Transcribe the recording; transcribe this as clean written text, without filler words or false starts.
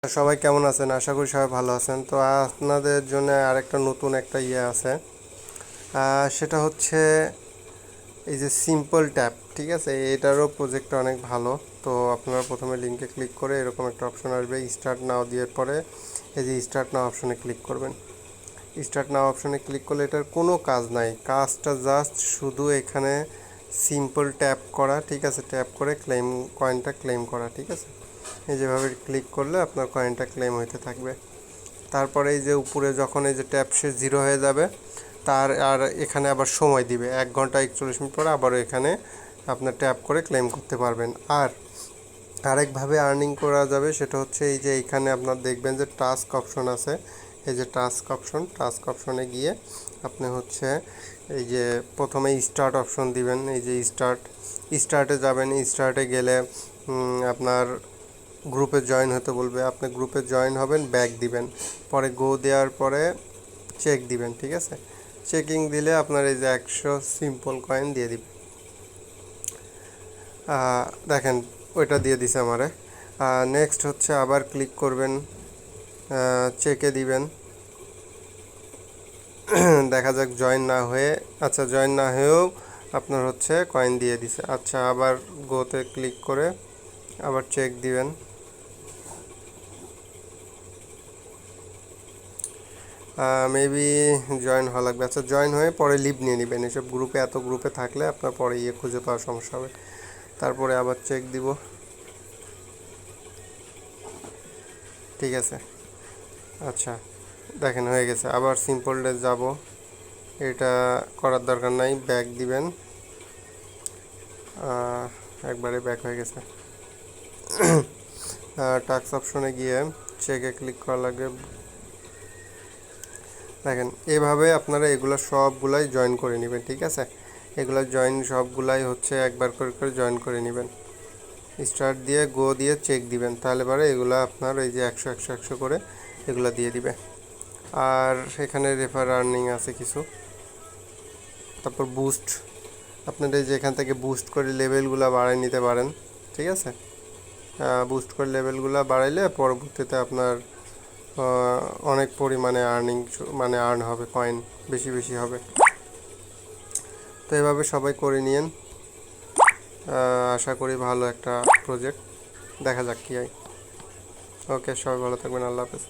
সবাই কেমন আছেন? আশা করি সবাই ভালো আছেন। তো আপনাদের জন্য আরেকটা নতুন একটা আছে। সেটা হচ্ছে এই যে সিম্পল ট্যাপ, ঠিক আছে? এটারও প্রজেক্টটা অনেক ভালো। তো আপনারা প্রথমে লিঙ্কে ক্লিক করে এরকম একটা অপশন আসবে, স্টার্ট নাও দেওয়ার পরে এই যে স্টার্ট নাও অপশনে ক্লিক করবেন। স্টার্ট নাও অপশনে ক্লিক করলে এটার কোনো কাজ নাই, কাজটা জাস্ট শুধু এখানে সিম্পল ট্যাপ করা, ঠিক আছে? ট্যাপ করে কয়েনটা ক্লেম করা, ঠিক আছে? এই যেভাবে ক্লিক করলে আপনার কয়েনটা ক্লেম হইতে থাকবে। তারপরে এই যে উপরে যখন এই যে ট্যাপ শেষ 0 হয়ে যাবে, তার আর এখানে আবার সময় দিবে 1 ঘন্টা 41 মিনিট পরে আবারও এখানে আপনার ট্যাপ করে ক্লেম করতে পারবেন। আর আরেকভাবে আর্নিং করা যাবে, সেটা হচ্ছে এই যে এখানে আপনার দেখবেন যে টাস্ক অপশন আছে। এই যে টাস্ক অপশনে গিয়ে আপনি হচ্ছে এই যে প্রথমে স্টার্ট অপশন দিবেন। এই যে স্টার্টে যাবেন। স্টার্টে গেলে আপনার গ্রুপে জয়েন হতে বলবে, আপনি গ্রুপে জয়েন হবেন, ব্যাক দিবেন, পরে গো দেওয়ার পরে চেক দিবেন, ঠিক আছে? চেকিং দিলে আপনার এই যে 100 সিম্পল কয়েন দিয়ে দিবে। দেখেন ওইটা দিয়ে দিছে আমারে। নেক্সট হচ্ছে আবার ক্লিক করবেন, চেকে দিবেন। দেখা যাক জয়েন না হয়ে, আচ্ছা জয়েন না হয়েও আপনার হচ্ছে কয়েন দিয়ে দিছে। আচ্ছা আবার গোতে ক্লিক করে আবার চেক দিবেন। মেবি জয়েন হওয়া লাগবে। আচ্ছা জয়েন হয়ে পরে লিভ নিয়ে নেবেন। এসব গ্রুপে এত গ্রুপে থাকলে আপনার পরে খুঁজে পাওয়ার সমস্যা হবে। তারপরে আবার চেক দিব, ঠিক আছে? আচ্ছা দেখেন হয়ে গেছে। আবার সিম্পল ডে যাব, এটা করার দরকার নাই, ব্যাক দিবেন। একবারে ব্যাক হয়ে গেছে। টাস্ক অপশনে গিয়ে চেকে ক্লিক করা লাগবে। দেখেন এভাবে আপনারা এগুলো সবগুলাই জয়েন করে নেবেন, ঠিক আছে? এগুলো সবগুলাই হচ্ছে একবার করে করে জয়েন করে নেবেন। স্টার্ট দিয়ে গো দিয়ে চেক দিবেন, তাহলে পরে এগুলো আপনার এই যে 100 100 100 করে এগুলো দিয়ে দিবে। আর এখানে রেফার আর্নিং আছে কিছু। তারপর বুস্ট, আপনারা এই যে এখান থেকে বুস্ট করে লেভেলগুলো বাড়াই নিতে পারেন, ঠিক আছে? বুস্ট করে লেভেলগুলো বাড়াইলে পরবর্তীতে আপনার অনেক পরিমাণে আর্ন হবে, কয়েন বেশি বেশি হবে। তো এভাবে সবাই করে নিয়েন। আশা করি ভালো একটা প্রজেক্ট, দেখা যাক কী হয়। ওকে, সবাই ভালো থাকবেন, আল্লাহ হাফেজ।